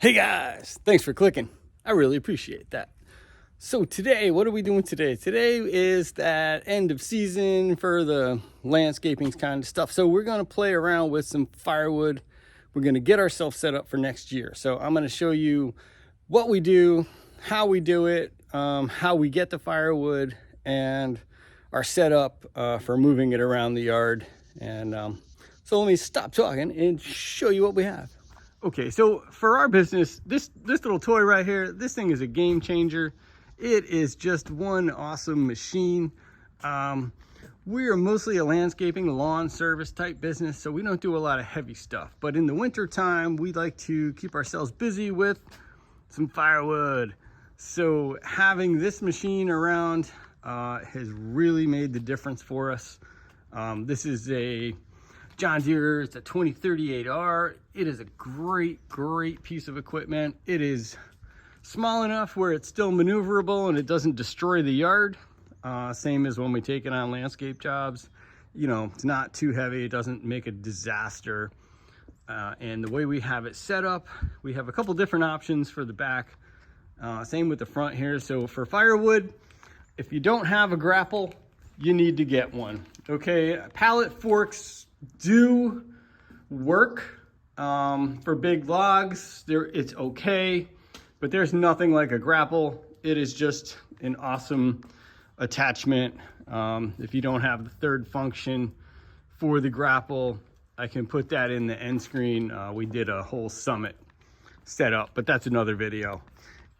Hey guys, thanks for clicking. I really appreciate that. So today, what are we doing today? Today is that end of season for the landscaping kind of stuff. So we're gonna play around with some firewood. We're gonna get ourselves set up for next year. So I'm gonna show you what we do, how we do it, how we get the firewood, and our setup for moving it around the yard. And so let me stop talking and show you what we have. Okay, so for our business, this little toy right here, this thing is a game changer. It is just one awesome machine. We are mostly a landscaping, lawn service type business, so we don't do a lot of heavy stuff. But in the winter time, we like to keep ourselves busy with some firewood. So having this machine around has really made the difference for us. This is a John Deere, it's a 2038R. It is a great piece of equipment. It is small enough where it's still maneuverable and it doesn't destroy the yard. Same as when we take it on landscape jobs. You know, it's not too heavy, it doesn't make a disaster. And the way we have it set up, we have a couple different options for the back. Same with the front here. So for firewood, if you don't have a grapple, you need to get one. Okay, pallet forks do work for big logs. It's okay, but there's nothing like a grapple. It is just an awesome attachment. If you don't have the third function for the grapple, I can put that in the end screen. We did a whole summit setup, but that's another video.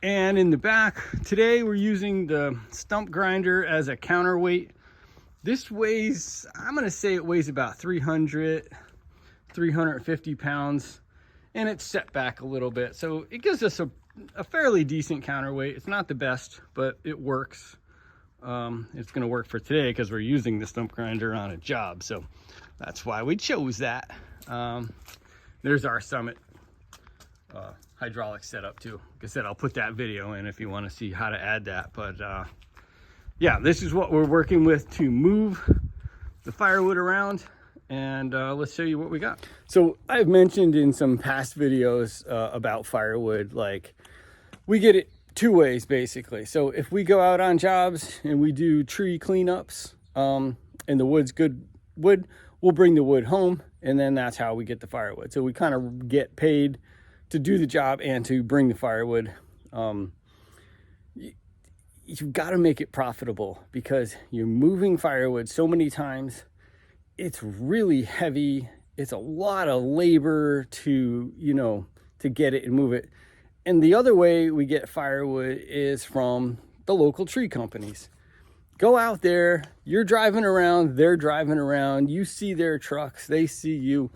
And in the back, today we're using the stump grinder as a counterweight. This weighs, I'm gonna say it weighs about 350 pounds, and it's set back a little bit. So it gives us a fairly decent counterweight. It's not the best, but it works. It's gonna work for today because we're using the stump grinder on a job. So that's why we chose that. There's our Summit hydraulic setup too. Like I said, I'll put that video in if you wanna see how to add that. But yeah, this is what we're working with to move the firewood around, and let's show you what we got. So I've mentioned in some past videos about firewood, like we get it two ways basically. So if we go out on jobs and we do tree cleanups and the wood's good wood, we'll bring the wood home, and then that's how we get the firewood. So we kind of get paid to do the job and to bring the firewood. You've got to make it profitable because you're moving firewood so many times. It's really heavy. It's a lot of labor to, to get it and move it. And the other way we get firewood is from the local tree companies. Go out there, you're driving around, they're driving around, you see their trucks, they see you.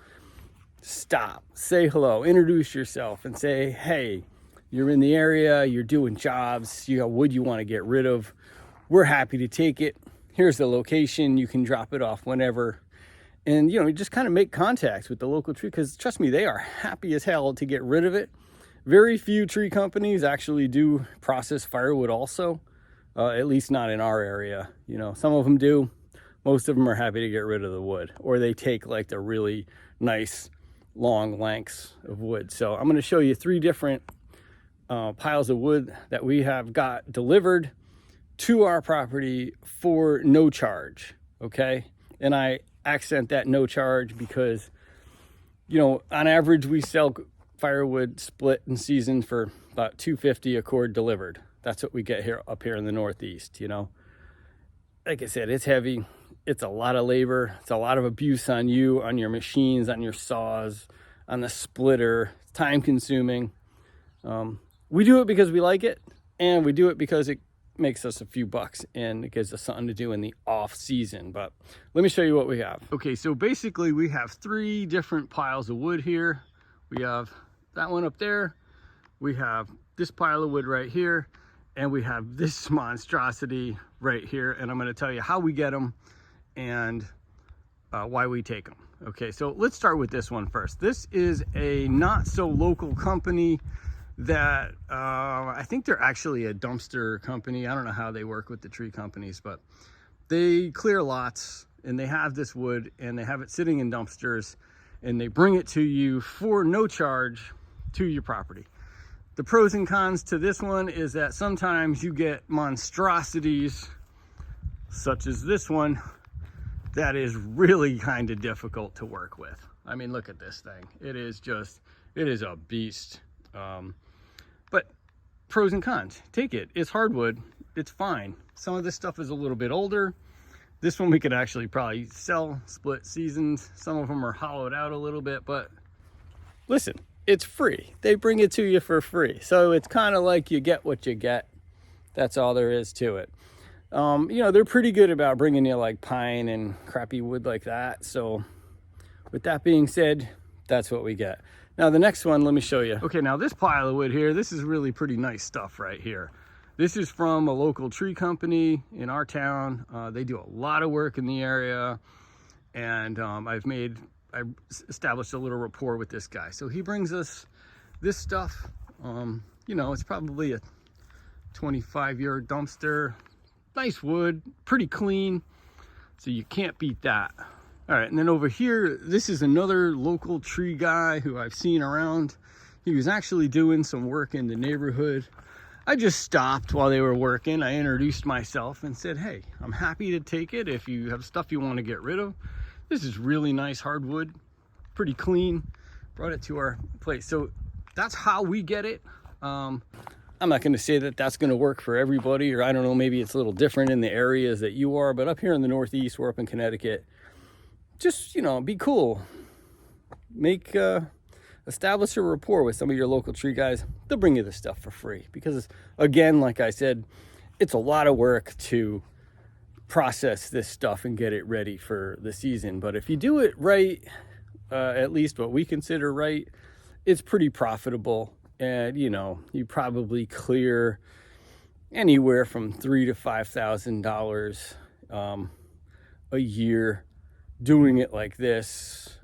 Stop, say hello, introduce yourself and say, hey, you're in the area, you're doing jobs, you got wood you want to get rid of. We're happy to take it. Here's the location. You can drop it off whenever. And, just kind of make contacts with the local tree, because trust me, they are happy as hell to get rid of it. Very few tree companies actually do process firewood also, at least not in our area. Some of them do. Most of them are happy to get rid of the wood, or they take like the really nice long lengths of wood. So I'm going to show you three different piles of wood that we have got delivered to our property for no charge. Okay, and I accent that no charge because on average we sell firewood split in season for about $250 a cord delivered. That's what we get here up here in the Northeast. Like I said, it's heavy, it's a lot of labor, it's a lot of abuse on you, on your machines, on your saws, on the splitter. It's time consuming. We do it because we like it, and we do it because it makes us a few bucks and it gives us something to do in the off season. But let me show you what we have. Okay, so basically we have three different piles of wood here. We have that one up there, we have this pile of wood right here, and we have this monstrosity right here. And I'm going to tell you how we get them and why we take them. Okay, so let's start with this one first. This is a not so local company that I think they're actually a dumpster company. I don't know how they work with the tree companies, but they clear lots and they have this wood and they have it sitting in dumpsters and they bring it to you for no charge to your property. The pros and cons to this one is that sometimes you get monstrosities such as this one that is really kind of difficult to work with. I mean, look at this thing. It is a beast. But pros and cons, take it. It's hardwood, it's fine. Some of this stuff is a little bit older. This one we could actually probably sell, split seasons. Some of them are hollowed out a little bit, but listen, it's free. They bring it to you for free. So it's kind of like you get what you get. That's all there is to it. You know, they're pretty good about bringing you like pine and crappy wood like that. So with that being said, that's what we get. Now the next one, let me show you. Okay, now this pile of wood here, this is really pretty nice stuff right here. This is from a local tree company in our town. They do a lot of work in the area, and I've established a little rapport with this guy. So he brings us this stuff. You know, it's probably a 25-yard dumpster. Nice wood, pretty clean, so you can't beat that. All right, and then over here, this is another local tree guy who I've seen around. He was actually doing some work in the neighborhood. I just stopped while they were working. I introduced myself and said, hey, I'm happy to take it if you have stuff you want to get rid of. This is really nice hardwood, pretty clean. Brought it to our place. So that's how we get it. I'm not going to say that that's going to work for everybody, or I don't know, maybe it's a little different in the areas that you are, but up here in the Northeast, we're up in Connecticut. Just, you know, be cool. Establish a rapport with some of your local tree guys. They'll bring you the stuff for free because, again, like I said, it's a lot of work to process this stuff and get it ready for the season. But if you do it right, at least what we consider right, it's pretty profitable. And, you know, you probably clear anywhere from $3,000 to $5,000 a year doing it like this.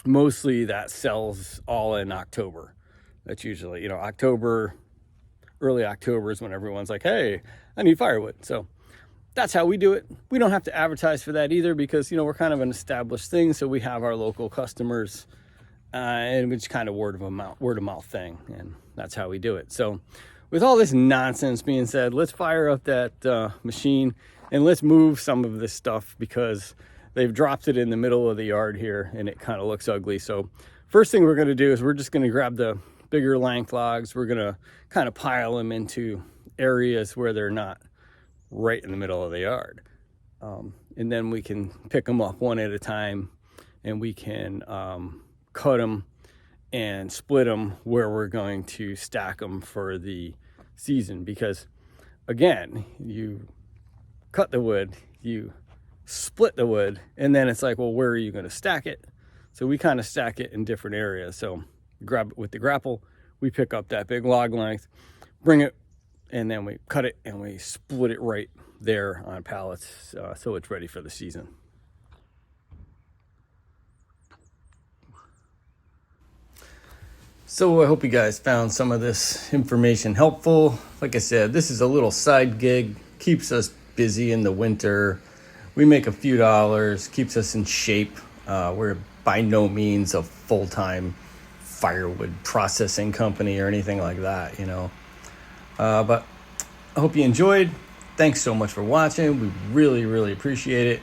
Mostly that sells all in October. That's usually, you know, early October is when everyone's like, hey, I need firewood. So that's how we do it. We don't have to advertise for that either because, you know, we're kind of an established thing. So we have our local customers and it's kind of word of mouth thing. And that's how we do it. So with all this nonsense being said, let's fire up that machine and let's move some of this stuff because they've dropped it in the middle of the yard here and it kind of looks ugly. So first thing we're going to do is we're just going to grab the bigger length logs. We're going to kind of pile them into areas where they're not right in the middle of the yard. And then we can pick them up one at a time and we can cut them and split them where we're going to stack them for the season. Because again, you cut the wood, you split the wood, and then it's like, well, where are you going to stack it? So we kind of stack it in different areas. So grab it with the grapple, we pick up that big log length, bring it, and then we cut it and we split it right there on pallets so it's ready for the season. So I hope you guys found some of this information helpful. Like I said, this is a little side gig, keeps us busy in the winter. We make a few dollars, keeps us in shape. We're by no means a full-time firewood processing company or anything like that, you know. But I hope you enjoyed. Thanks so much for watching. We really, really appreciate it.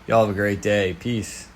Y'all have a great day. Peace.